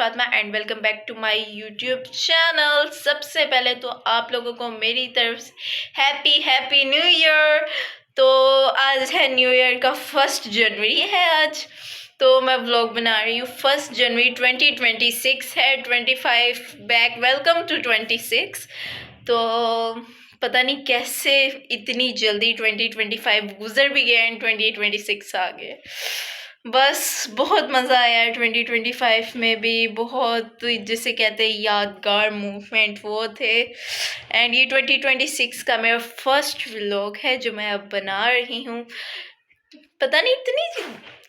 Fatima and welcome back to my YouTube channel. सबसे पहले तो आप लोगों को मेरी तरफ से हैप्पी न्यू ईयर। तो आज है न्यू ईयर का 1 जनवरी है आज, तो मैं व्लॉग बना रही हूँ। 1 जनवरी 2026 है, 25 बैक, वेलकम टू 26। तो पता नहीं कैसे इतनी जल्दी 2025 गुजर भी गया एंड 2026 आ गए। बस बहुत मज़ा आया 2025 में भी, बहुत जिसे कहते हैं यादगार मूवमेंट वो थे। एंड ये 2026 का मेरा फर्स्ट व्लॉग है जो मैं अब बना रही हूँ। पता नहीं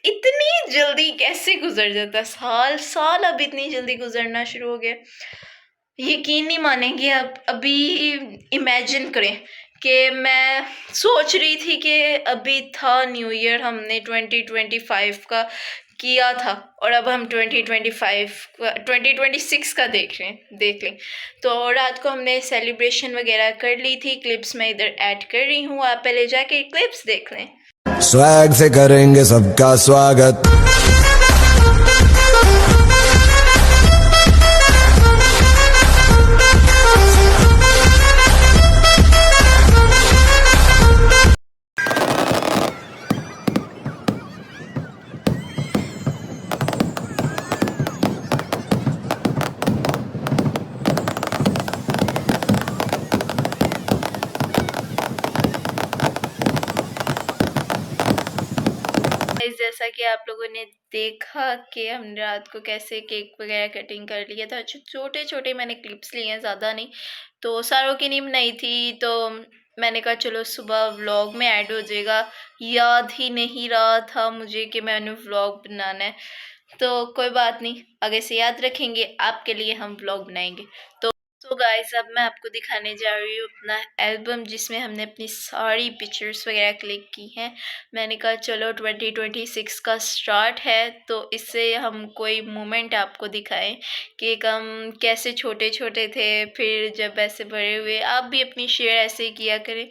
इतनी जल्दी कैसे गुजर जाता साल अब इतनी जल्दी गुजरना शुरू हो गया। यकीन नहीं मानेंगे। अब अभी इमेजिन करें कि मैं सोच रही थी कि अभी था न्यू ईयर, हमने 2025 का किया था और अब हम 2026 का देख लें। तो रात को हमने सेलिब्रेशन वगैरह कर ली थी। क्लिप्स मैं इधर ऐड कर रही हूँ, आप पहले जाके क्लिप्स देख लें। स्वैग से करेंगे सबका स्वागत। जैसा कि आप लोगों ने देखा कि हमने रात को कैसे केक वगैरह कटिंग कर लिया था। छोटे छोटे मैंने क्लिप्स लिए हैं, ज़्यादा नहीं। तो सारों की नहीं बनाई थी, तो मैंने कहा चलो सुबह व्लॉग में ऐड हो जाएगा। याद ही नहीं रहा था मुझे कि मैंने व्लॉग बनाना है, तो कोई बात नहीं, आगे से याद रखेंगे, आपके लिए हम व्लॉग बनाएंगे। तो गाइस अब मैं आपको दिखाने जा रही हूँ अपना एल्बम, जिसमें हमने अपनी सारी पिक्चर्स वगैरह क्लिक की हैं। मैंने कहा चलो 2026 का स्टार्ट है तो इससे हम कोई मोमेंट आपको दिखाएं कि हम कैसे छोटे छोटे थे, फिर जब ऐसे बड़े हुए। आप भी अपनी शेयर ऐसे ही किया करें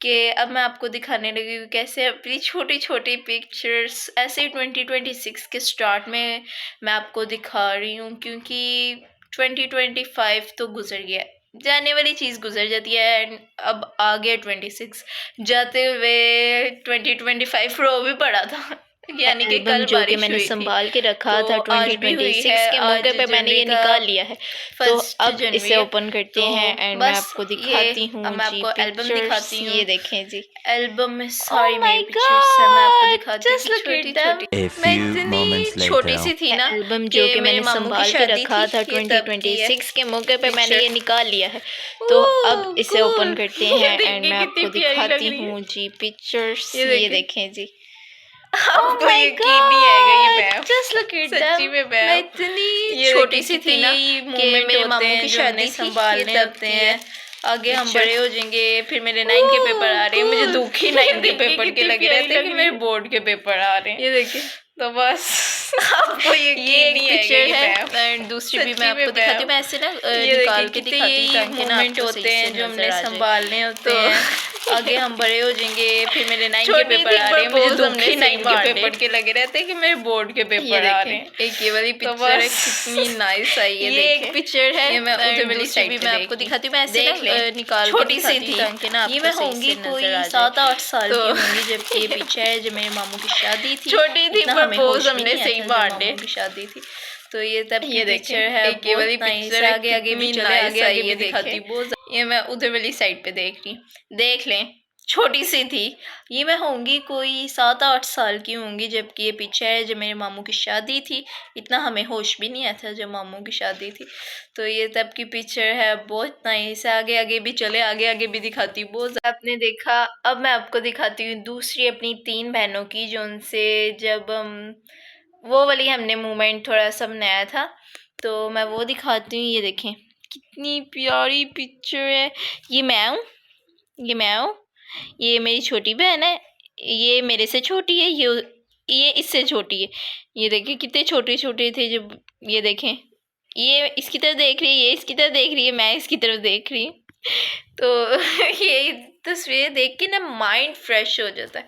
कि अब मैं आपको दिखाने लगी हूँ कैसे अपनी छोटी छोटी पिक्चर्स ऐसे ही 2026 के स्टार्ट में मैं आपको दिखा रही हूँ, क्योंकि 2025 तो गुजर गया, जाने वाली चीज़ गुजर जाती है एंड अब आ गया 26। जाते हुए 2025 रो भी पड़ा था, यानी कि कल जो कि बारिश मैंने हुई संभाल थी, के रखा तो था आज भी हुई 2026 है। के मौके पे मैंने ये निकाल लिया है। तो 1 अब जनवरी इसे ओपन करते तो हैं एंड मैं बस आपको ये दिखाती हूँ अब मैं जी आपको एल्बम पिक्चर्स। दिखाती हूँ। ये देखें जी, एल्बम में ओह सारी माय मेरी पिक्चर्स है, मैं आपको गॉड, दिखाती हूँ जस्ट लुक छोटी एट देम। छोटी। मैं इतनी छोटी सी थी ना एल्बम कि जो कि मेरे मैंने मामू की संभाल के शादी रखा था थी, ये तब की है 2026 के मौके पे मैंने पिक्चर। ये निकाल लिया है। तो अब इसे ओपन करते हैं एंड देखिए मैं कितनी आपको प्यारी लग दिखाती रही है। हूँ जी पिक्चर्स। ये ये देखिए। देखें जी, आपको माय यकीन नहीं आएगा, ये मैं गॉड, जस्ट लुक एट सच्ची देम। में मैं इतनी छोटी छोटी सी थी ना कि मेरे मामू की शादी थी, संभालने ये तब होते की हैं। है। आगे हम बड़े हो जाएंगे, फिर मेरे 9 के पेपर आ रहे हैं, मुझे दुख ही 9 के पेपर के लगे रहते हैं कि मेरे बोर्ड के पेपर आ रहे हैं। ये देखिए, तो बस आपको ये यकीन एक नहीं पिक्चर आएगा, है एंड दूसरी भी सच्ची मैं में आपको दिखाती हूँ। मैं मैं ऐसे ना ये निकाल देखिए के कितने दिखाती हूँ ये ताकि ना मोमेंट आपको होते सही हैं से जो नजर हमने आ जाए। संभालने होते तो हैं। आगे हम बड़े हो जाएंगे, फिर मेरे 9 के छोटी पेपर थी आ रहे हैं, मुझे propose दुख हमने ही 9 सही के बांट पेपर दी। के लगे रहते हैं कि मेरे बोर्ड के ये पेपर आ रहे देखें, हैं। एक ये वाली तो पिक्चर है, बस कितनी नाइस आई है। ये एक देखें, पिक्चर है, ये मैं and उधर वाली दूसरी साइड भी पे मैं आपको देखती दिखाती हूँ। मैं ऐसे देख ना लें, निकाल के छोटी सी दिखाती थी हूँ ताकि ना ये आपको मैं सही होंगी से नजर कोई आ जाए। 7-8 साल तो की होंगी जब ये पिक्चर है जो मेरे मामू की शादी थी। छोटी थी इतना पर हमें पोज होश भी हमने नहीं सही आया था जब बांट दे। मामू की शादी थी। तो ये तब की ये देखें, पिक्चर है, एक ये वाली बहुत नाइस पिक्चर है। है, आगे आगे भी कितनी चले, नाइस आगे आई आगे है, भी दिखाती देखें। बहुत। ये मैं उधर वाली साइड पे देख रही हूँ, देख लें, छोटी सी थी। ये मैं होंगी कोई 7-8 साल की होंगी जबकि ये पिक्चर है जब मेरे मामू की शादी थी। इतना हमें होश भी नहीं आया था जब मामू की शादी थी। तो ये तब की पिक्चर है, बहुत नाइस है। आगे आगे भी चले, आगे आगे भी दिखाती बहुत। आपने देखा, अब मैं आपको दिखाती हूँ दूसरी अपनी 3 बहनों की, जो उनसे जब वो वाली हमने मोमेंट थोड़ा सा बनाया था, तो मैं वो दिखाती हूँ। ये देखें कितनी प्यारी पिक्चर है। ये मैं हूँ, ये मैं हूँ, ये मेरी छोटी बहन है, ये मेरे से छोटी है, ये इससे छोटी है। ये देखिए कितने छोटे छोटे थे जब। ये देखें, ये इसकी तरफ देख रही है, ये इसकी तरफ देख रही है, मैं इसकी तरफ देख रही हूँ। तो ये तस्वीरें देख के ना माइंड फ्रेश हो जाता है।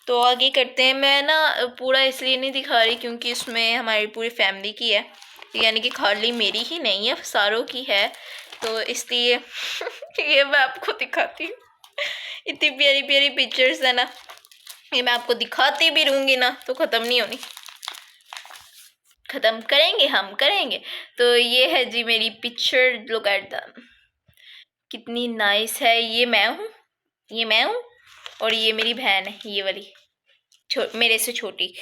तो आगे करते हैं। मैं ना पूरा इसलिए नहीं दिखा रही क्योंकि इसमें हमारी पूरी फैमिली की है, यानी कि खाली मेरी ही नहीं है, सारों की है, तो इसलिए ये मैं आपको दिखाती हूँ। इतनी प्यारी प्यारी पिक्चर्स है ना, ये मैं आपको दिखाती भी रहूँगी ना तो ख़त्म नहीं होनी, ख़त्म करेंगे हम करेंगे। तो ये है जी मेरी पिक्चर, लुक एट द, कितनी नाइस है। ये मैं हूँ, ये मैं हूँ, और ये मेरी बहन है, ये वाली मेरे से छोटी।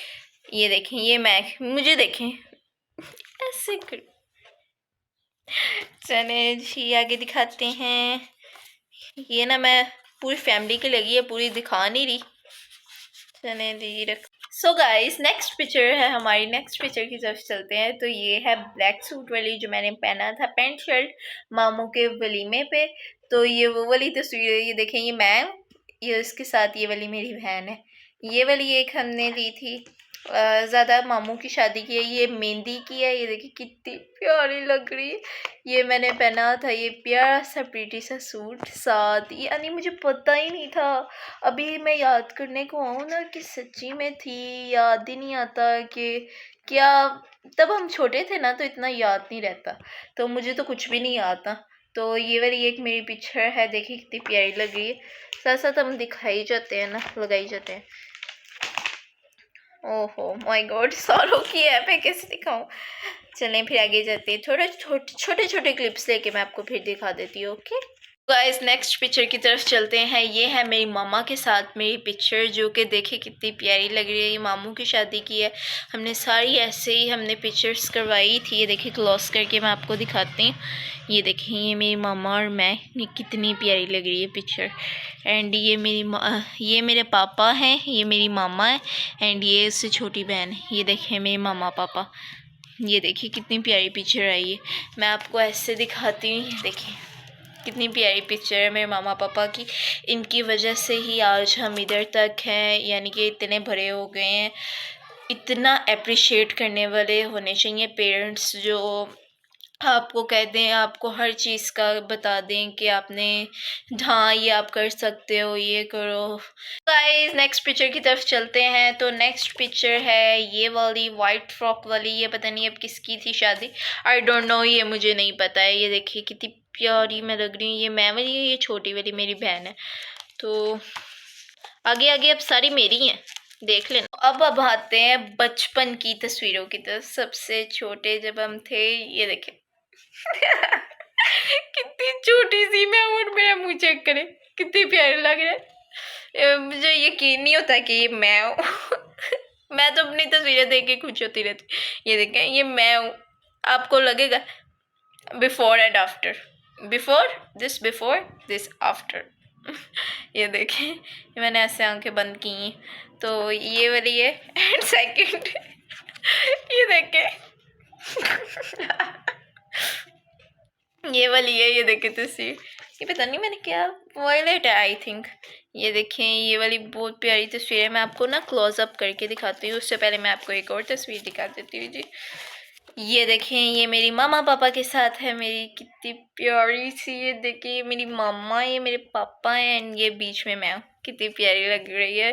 ये देखें, ये मैं, मुझे देखें ऐसे कर। चले जी आगे दिखाते हैं। ये ना मैं पूरी फैमिली की लगी है, पूरी दिखा नहीं रही। चले जी रख। सो गाइस, नेक्स्ट पिक्चर है हमारी, नेक्स्ट पिक्चर की तरफ चलते हैं। तो ये है ब्लैक सूट वाली, जो मैंने पहना था पैंट शर्ट मामू के वलीमे पे। तो ये वो वाली तस्वीर है, ये देखें, ये मैं, ये इसके साथ ये वाली मेरी बहन है। ये वाली एक हमने ली थी, ज़्यादा मामू की शादी की है। ये मेहंदी की है, ये देखिए कितनी प्यारी लग रही है। ये मैंने पहना था, ये प्यारा सा प्रीटी सा सूट साथ, यानी मुझे पता ही नहीं था। अभी मैं याद करने को आऊँ ना कि सच्ची में थी, याद ही नहीं आता कि क्या, तब हम छोटे थे ना तो इतना याद नहीं रहता, तो मुझे तो कुछ भी नहीं याद था। तो ये वाली एक मेरी पिक्चर है, देखिए कितनी प्यारी लग रही है। साथ साथ हम दिखाई जाते हैं ना, लगाई जाते हैं। ओहो माय गॉड, सारों की है, मैं कैसे दिखाऊं। चलें फिर आगे जाते हैं, थोड़े छोटे छोटे क्लिप्स लेके मैं आपको फिर दिखा देती हूँ। ओके गाइस, नेक्स्ट पिक्चर की तरफ चलते हैं। ये है मेरी मामा के साथ मेरी पिक्चर, जो कि देखिए कितनी प्यारी लग रही है। ये मामू की शादी की है, हमने सारी ऐसे ही हमने पिक्चर्स करवाई थी। ये देखिए क्लोज करके मैं आपको दिखाती हूँ। ये देखिए, ये मेरी मामा और मैं, ये कितनी प्यारी लग रही है पिक्चर। एंड ये ये मेरे पापा हैं, ये मेरी मामा है, एंड ये उससे छोटी बहन है। ये देखिए मेरे मामा पापा, ये देखिए कितनी प्यारी पिक्चर आई है। मैं आपको ऐसे दिखाती हूँ, ये देखिए कितनी प्यारी पिक्चर है मेरे मामा पापा की। इनकी वजह से ही आज हम इधर तक हैं, यानी कि इतने बड़े हो गए हैं। इतना अप्रिशिएट करने वाले होने चाहिए पेरेंट्स, जो आपको कह दें, आपको हर चीज़ का बता दें कि आपने, हाँ ये आप कर सकते हो, ये करो। गाइस, नेक्स्ट पिक्चर की तरफ चलते हैं। तो नेक्स्ट पिक्चर है ये वाली वाइट फ्रॉक वाली, ये पता नहीं अब किसकी थी शादी, आई डोंट नो, ये मुझे नहीं पता है। ये देखिए कितनी प्यारी मैं लग रही हूँ। ये मैं वाली है, ये छोटी वाली मेरी बहन है। तो आगे आगे अब सारी मेरी हैं, देख लेना। अब आते हैं बचपन की तस्वीरों की तरफ, सबसे छोटे जब हम थे। ये देखें कितनी छोटी सी मैं, और मेरा मुंह चेक करे कितनी प्यारी लग रहा है। मुझे यकीन नहीं होता कि ये मैं हूँ। मैं तो अपनी तस्वीरें देख के खुश होती रहती। ये देखें, ये मैं हूँ। आपको लगेगा before and after, before this after. ये देखें, ये मैंने ऐसे आंखें बंद की हैं, तो ये वाली है। एंड सेकंड ये देखें ये वाली है, ये देखे तस्वीर, ये पता नहीं मैंने क्या, वॉयलेट है आई थिंक। ये देखें, ये वाली बहुत प्यारी तस्वीर है। मैं आपको ना क्लोज अप करके दिखाती हूँ, उससे पहले मैं आपको एक और तस्वीर दिखा देती हूँ जी। ये देखें, ये मेरी मामा पापा के साथ है मेरी, कितनी प्यारी सी। ये देखिए, ये मेरी मामा, ये मेरे पापा हैं, एंड ये बीच में मैं हूँ, कितनी प्यारी लग रही है।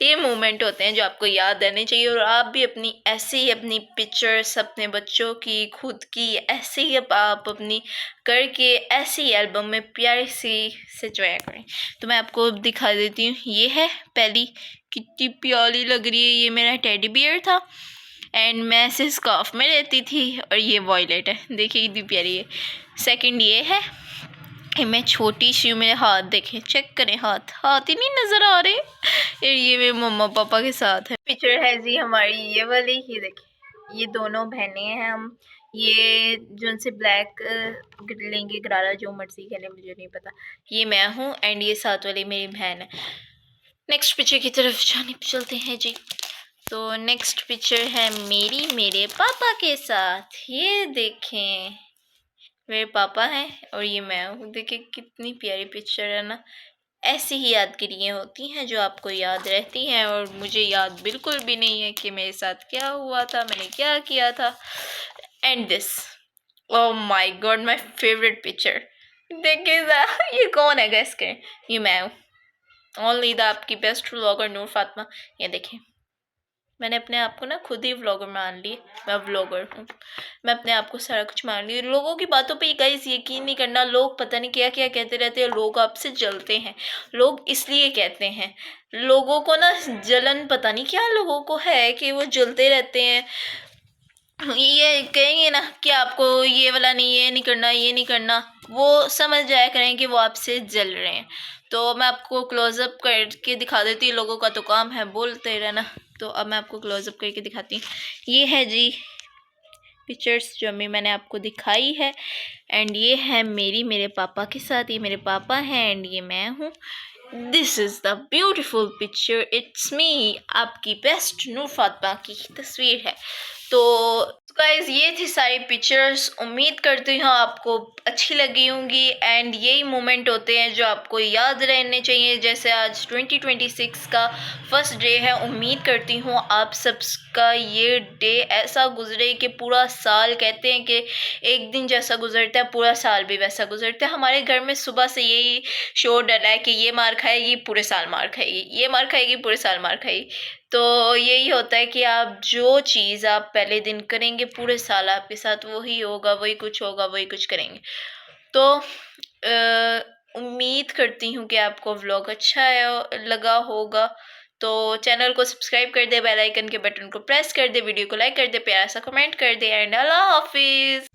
ये मोमेंट होते हैं जो आपको याद रहने चाहिए, और आप भी अपनी ऐसे ही अपनी पिक्चर्स अपने बच्चों की, खुद की, ऐसे ही आप अपनी करके ऐसी ही एल्बम में प्यारी सी सजवाया करें। तो मैं आपको दिखा देती हूँ। ये है पहली, कितनी प्यारी लग रही है। ये मेरा टेडी बियर था, एंड मैं ऐसे स्कार्फ में रहती थी, और ये वॉयलेट है, देखिए कितनी प्यारी है। सेकंड ये है, मैं छोटी सी हूँ, मेरे हाथ देखें, चेक करें, हाथ हाथ ही नहीं नज़र आ रहे। और ये मेरे मम्मा पापा के साथ है। पिक्चर है जी हमारी ये वाली, ये देखिए, ये दोनों बहनें हैं हम। ये जो उनसे ब्लैक लेंगे गरारा, जो मर्जी खेले, मुझे नहीं पता। ये मैं हूँ, एंड ये साथ वाली मेरी बहन है। नेक्स्ट पिक्चर की तरफ जाने चलते हैं जी। तो नेक्स्ट पिक्चर है मेरी मेरे पापा के साथ। ये देखें, मेरे पापा हैं और ये मैं हूँ। देखिए कितनी प्यारी पिक्चर है ना। ऐसी ही यादगिरियाँ होती हैं जो आपको याद रहती हैं, और मुझे याद बिल्कुल भी नहीं है कि मेरे साथ क्या हुआ था, मैंने क्या किया था। And this, oh my God, my favourite picture. देखिए ये कौन है, गैस करें। ये मैं हूँ, ओनली द आपकी बेस्ट व्लॉगर नूर फातिमा। ये देखें, मैंने अपने आप को ना खुद ही व्लॉगर मान ली, मैं व्लॉगर हूँ। मैं अपने आप को सारा कुछ मान ली। लोगों की बातों पे गाइस यकीन नहीं करना, लोग पता नहीं क्या क्या कहते रहते हैं, लोग आपसे जलते हैं। लोग इसलिए कहते हैं, लोगों को ना जलन पता नहीं क्या लोगों को है कि वो जलते रहते हैं। ये कहेंगे ना कि आपको ये वाला नहीं, ये नहीं करना, ये नहीं करना, वो समझ जाया करें कि वो आपसे जल रहे हैं। तो मैं आपको क्लोजअप करके दिखा देती हूँ, लोगों का तो काम है बोलते रहना। तो अब मैं आपको क्लोजअप करके दिखाती हूँ। ये है जी पिक्चर्स जो अभी मैंने आपको दिखाई है, एंड ये है मेरे पापा के साथ। ये मेरे पापा हैं एंड ये मैं हूँ। This is the beautiful picture, it's me. आपकी बेस्ट नूर फातिमा की तस्वीर है। तो गाइज ये थी सारी पिक्चर्स। उम्मीद करती हूँ आपको अच्छी लगी होंगी, एंड यही मोमेंट होते हैं जो आपको याद रहने चाहिए। जैसे आज 2026 का फर्स्ट डे है, उम्मीद करती हूँ आप सबका ये डे ऐसा गुजरे कि पूरा साल, कहते हैं कि एक दिन जैसा गुजरता है पूरा साल भी वैसा गुजरता है। हमारे घर में सुबह से यही शोर डला है कि ये मार खाएगी पूरे साल मार खाएगी, ये मार खाएगी पूरे साल मार खाएगी। तो यही होता है कि आप जो चीज़ आप पहले दिन करेंगे पूरे साल आपके साथ वही होगा, वही कुछ होगा, वही कुछ करेंगे। तो उम्मीद करती हूँ कि आपको व्लॉग अच्छा लगा होगा। तो चैनल को सब्सक्राइब कर दे, बेल आइकन के बटन को प्रेस कर दे, वीडियो को लाइक कर दे, प्यारा सा कमेंट कर दे, एंड अल्लाह हाफिज़।